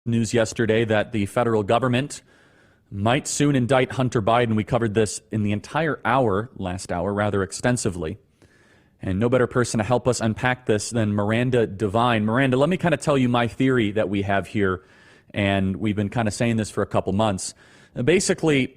news yesterday that the federal government might soon indict Hunter Biden. We covered this in the entire last hour, rather extensively. And no better person to help us unpack this than Miranda Devine. Miranda, let me kind of tell you my theory that we have here, and we've been kind of saying this for a couple months. Basically,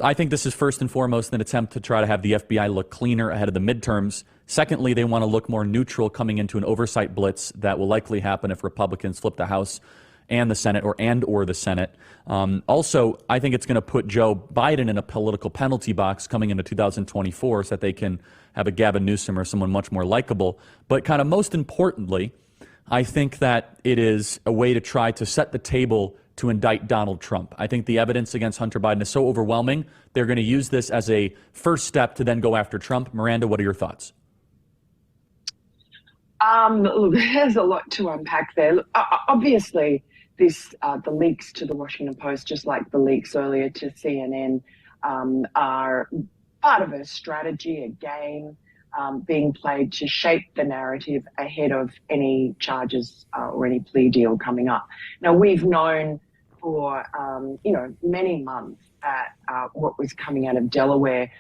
I think this is first and foremost an attempt to try to have the FBI look cleaner ahead of the midterms. Secondly, they want to look more neutral coming into an oversight blitz that will likely happen if Republicans flip the House and the Senate, or the Senate. Also, I think it's going to put Joe Biden in a political penalty box coming into 2024 so that they can have a Gavin Newsom or someone much more likable. But kind of most importantly, I think that it is a way to try to set the table to indict Donald Trump. I think the evidence against Hunter Biden is so overwhelming, they're going to use this as a first step to then go after Trump. Miranda, what are your thoughts? Look, there's a lot to unpack there. Look, obviously, the leaks to the Washington Post, just like the leaks earlier to CNN, are part of a strategy, a game being played to shape the narrative ahead of any charges or any plea deal coming up. Now, we've known for many months that what was coming out of Delaware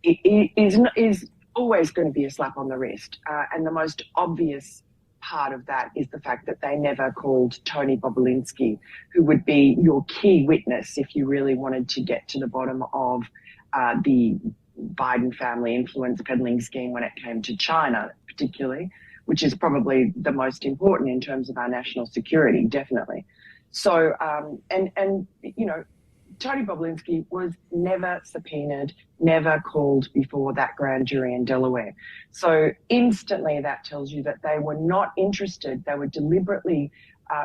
is always going to be a slap on the wrist, and the most obvious part of that is the fact that they never called Tony Bobulinski, who would be your key witness if you really wanted to get to the bottom of the Biden family influence-peddling scheme when it came to China, particularly, which is probably the most important in terms of our national security, definitely. So, Tony Bobulinski was never subpoenaed, never called before that grand jury in Delaware. So instantly that tells you that they were not interested. They were deliberately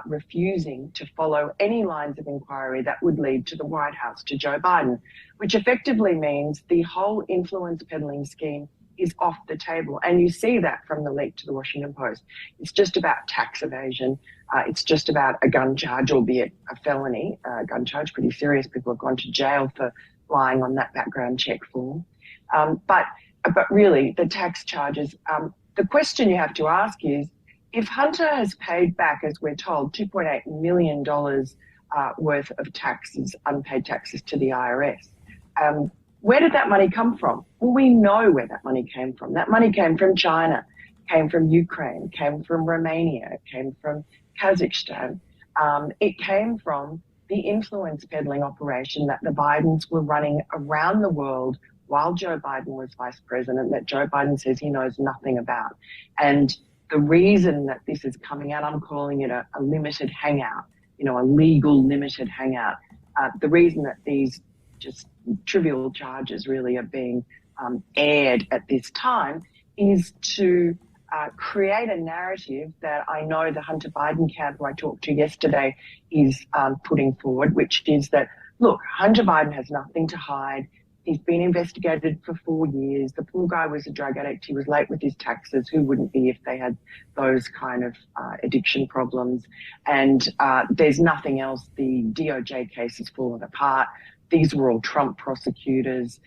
refusing to follow any lines of inquiry that would lead to the White House, to Joe Biden, which effectively means the whole influence peddling scheme is off the table. And you see that from the leak to the Washington Post. It's just about tax evasion. It's just about a gun charge, albeit a felony gun charge, pretty serious. People have gone to jail for lying on that background check form. But really, the tax charges, the question you have to ask is, if Hunter has paid back, as we're told, $2.8 million worth of taxes, unpaid taxes to the IRS, where did that money come from? Well, we know where that money came from. That money came from China, came from Ukraine, came from Romania, came from Kazakhstan. It came from the influence peddling operation that the Bidens were running around the world while Joe Biden was vice president, that Joe Biden says he knows nothing about. And the reason that this is coming out, I'm calling it a limited hangout, a legal limited hangout. The reason that these just trivial charges really are being aired at this time is to create a narrative that I know the Hunter Biden camp, who I talked to yesterday, is putting forward, which is that, look, Hunter Biden has nothing to hide. He's been investigated for 4 years. The poor guy was a drug addict. He was late with his taxes. Who wouldn't be if they had those kind of addiction problems? And there's nothing else. The DOJ case has fallen apart. These were all Trump prosecutors.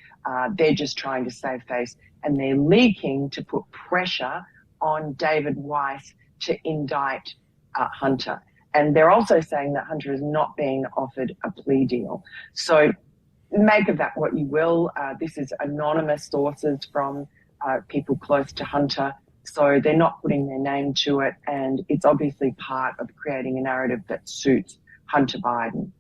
They're just trying to save face, and they're leaking to put pressure on David Weiss to indict Hunter. And they're also saying that Hunter is not being offered a plea deal. So make of that what you will. This is anonymous sources from people close to Hunter. So they're not putting their name to it. And it's obviously part of creating a narrative that suits Hunter Biden.